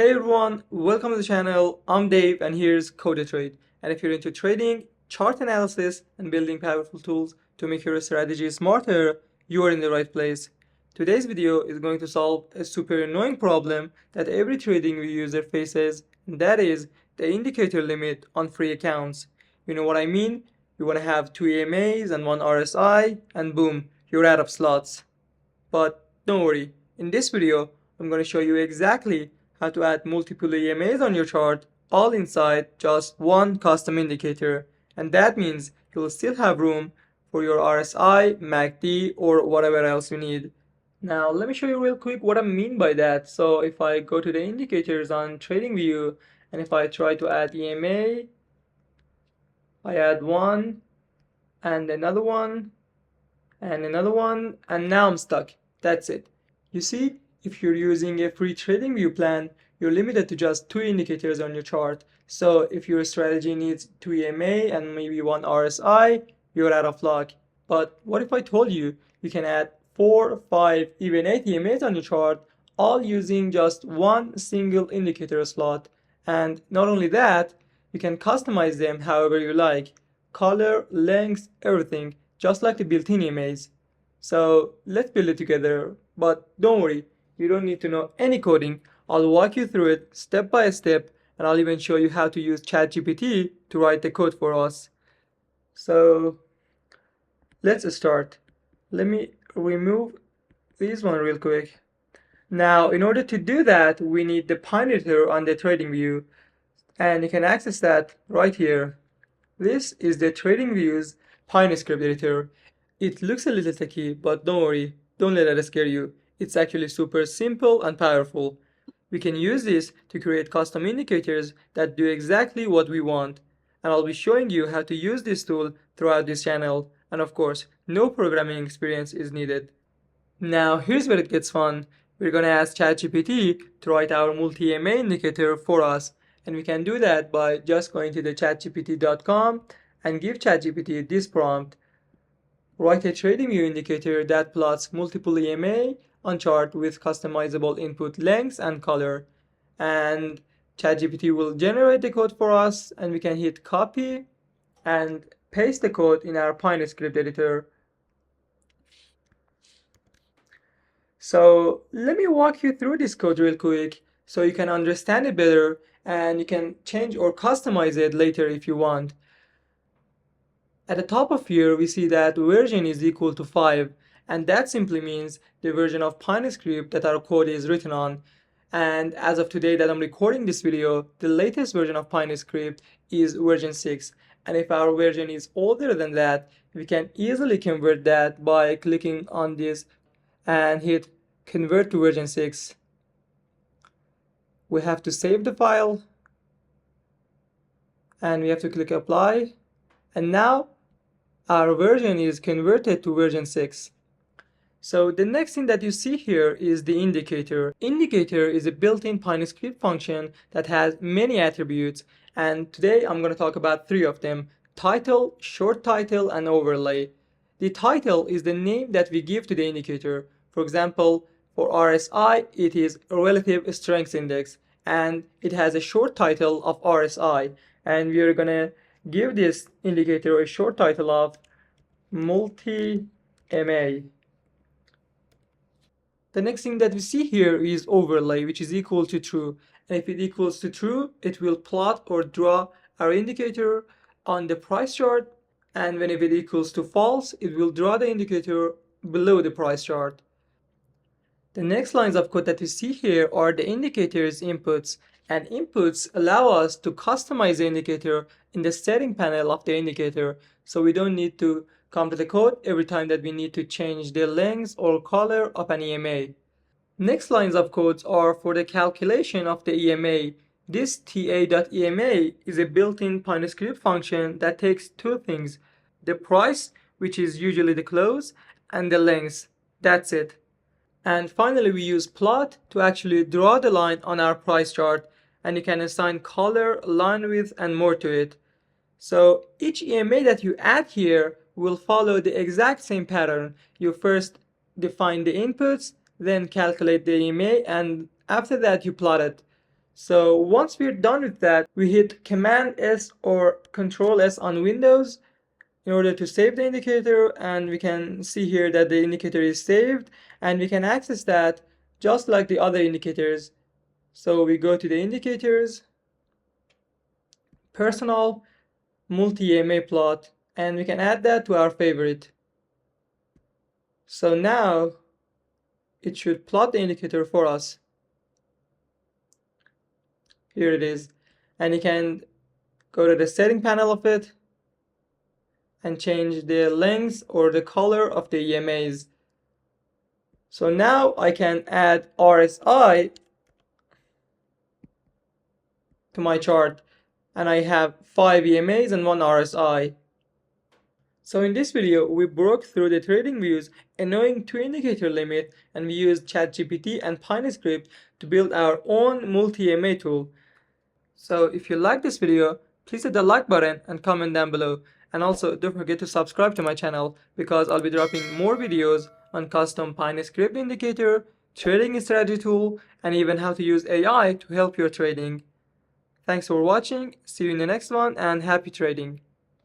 Hey everyone, welcome to the channel. I'm Dave and here's Code to Trade. And if you're into trading, chart analysis, and building powerful tools to make your strategy smarter, you are in the right place. Today's video is going to solve a super annoying problem that every TradingView user faces, and that is the indicator limit on free accounts. You know what I mean? You want to have 2 EMAs and 1 RSI, and boom, you're out of slots. But don't worry, in this video, I'm going to show you exactly how to add multiple EMAs on your chart, all inside just one custom indicator. And that means you'll still have room for your RSI, MACD, or whatever else you need. Now, let me show you real quick what I mean by that. So if I go to the indicators on TradingView, and if I try to add EMA, I add one, and another one, and another one, and now I'm stuck. That's it. You see, if you're using a free TradingView plan, you're limited to just 2 indicators on your chart. So if your strategy needs 2 EMA and maybe 1 RSI, you're out of luck. But what if I told you you can add 4, 5, even 8 EMAs on your chart, all using just one single indicator slot? And not only that, you can customize them however you like. Color, length, everything, just like the built-in EMAs. So let's build it together. But don't worry, you don't need to know any coding. I'll walk you through it step by step, and I'll even show you how to use ChatGPT to write the code for us. So let's start. Let me remove this one real quick. Now, in order to do that, we need the pin editor on the TradingView, and you can access that right here. This is the TradingView's pin script editor. It looks a little techy, but don't worry, don't let that scare you. It's actually super simple and powerful. We can use this to create custom indicators that do exactly what we want. And I'll be showing you how to use this tool throughout this channel. And of course, no programming experience is needed. Now, here's where it gets fun. We're gonna ask ChatGPT to write our multi-EMA indicator for us. And we can do that by just going to the chatgpt.com and give ChatGPT this prompt. Write a TradingView indicator that plots multiple EMA on chart with customizable input length and color. And ChatGPT will generate the code for us, and we can hit copy and paste the code in our pin script editor. So let me walk you through this code real quick so you can understand it better, and you can change or customize it later if you want. At the top of here, we see that version is equal to 5, and that simply means the version of pin script that our code is written on. And as of today that I'm recording this video, the latest version of pin script is version 6. And if our version is older than that, we can easily convert that by clicking on this and hit convert to version 6. We have to save the file, and we have to click apply, and now our version is converted to version 6. So the next thing that you see here is the indicator. Indicator is a built-in pin script function that has many attributes, and today I'm going to talk about 3 of them: title, short title, and overlay. The title is the name that we give to the indicator. For example, for RSI, it is Relative Strength Index, and it has a short title of RSI, and we are going to give this indicator a short title of multi-EMA. The next thing that we see here is overlay, which is equal to true. And if it equals to true, it will plot or draw our indicator on the price chart. And when if it equals to false, it will draw the indicator below the price chart. The next lines of code that you see here are the indicator's inputs. And inputs allow us to customize the indicator in the setting panel of the indicator. So we don't need to come to the code every time that we need to change the length or color of an EMA. Next lines of codes are for the calculation of the EMA. This ta.ema is a built-in pin script function that takes 2 things: the price, which is usually the close, and the length. That's it. And finally, we use plot to actually draw the line on our price chart, and you can assign color, line width, and more to it. So each EMA that you add here will follow the exact same pattern. You first define the inputs, then calculate the EMA, and after that you plot it. So once we're done with that, we hit Command S or Control S on Windows in order to save the indicator, and we can see here that the indicator is saved, and we can access that just like the other indicators. So we go to the indicators, personal, multi-EMA plot, and we can add that to our favorite. So now it should plot the indicator for us. Here it is. And you can go to the setting panel of it and change the length or the color of the EMAs. So now I can add RSI to my chart, and I have 5 EMAs and 1 RSI. So in this video, we broke through the TradingView's annoying 2 indicator limit, and we used ChatGPT and PineScript to build our own multi-EMA tool. So if you like this video, please hit the like button and comment down below. And also don't forget to subscribe to my channel, because I'll be dropping more videos on custom PineScript indicator, trading strategy tool, and even how to use AI to help your trading. Thanks for watching, see you in the next one, and happy trading!